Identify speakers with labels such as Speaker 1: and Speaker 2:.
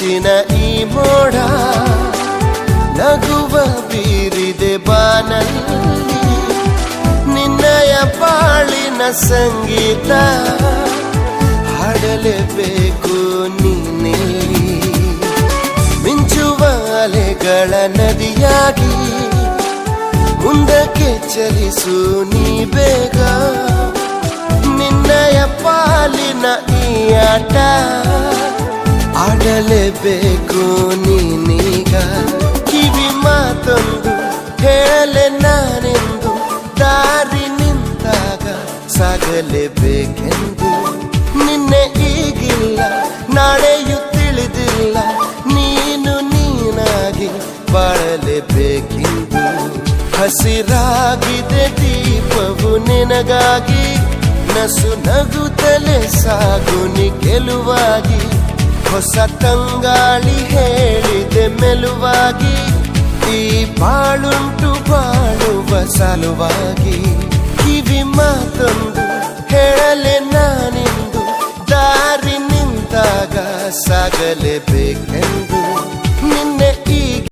Speaker 1: ಮಿಂಚಿನ ಈ ಮೋಡ ನಗುವ ಬೀರಿದೆ ಬಾನಲ್ಲಿ ನಿನ್ನಯ ಬಾಳಿನ ಸಂಗೀತ ಹಾಡಲೇಬೇಕು ನೀನೇ ಮಿಂಚುವ ಅಲೆಗಳ ನದಿಯಾಗಿ ಮುಂದಕ್ಕೆ ಚಲಿಸು ನೀ ಬೇಗ ನಿನ್ನಯ ಪಾಲಿನ ಈ ಆಟ ಆಡಲೇಬೇಕು ನೀನೀಗ ಕಿವಿ ಮಾತೊಂದು ಹೇಳಲೆ ನಾನೆಂದು ದಾರಿ ನಿಂತಾಗ ಸಾಗಲೇಬೇಕೆಂದು ನಿನ್ನೆ ಈಗಿಲ್ಲ ನಾಳೆಯೂ ತಿಳಿದಿಲ್ಲ ನೀನು ನೀನಾಗಿ ಬಾಳಲೇಬೇಕೆಂದು ಹಸಿರಾಗಿದೆ ದೀಪವು ನಿನಗಾಗಿ ನಸು ನಗುತ್ತಲೇ ಸಾಗು ನಿ ಗೆಲುವಾಗಿ ಹೊಸ ತಂಗಾಳಿ ಹೇಳಿದೆ ಮೆಲುವಾಗಿ ಈ ಬಾಳುಂಟು ಬಾಳುವ ಸಲುವಾಗಿ ಕಿವಿ ಮಾತೊಂದು ಹೇಳಲೆ ನಾನಿಂದು ದಾರಿ ನಿಂತಾಗ ಸಾಗಲೇಬೇಕೆಂದು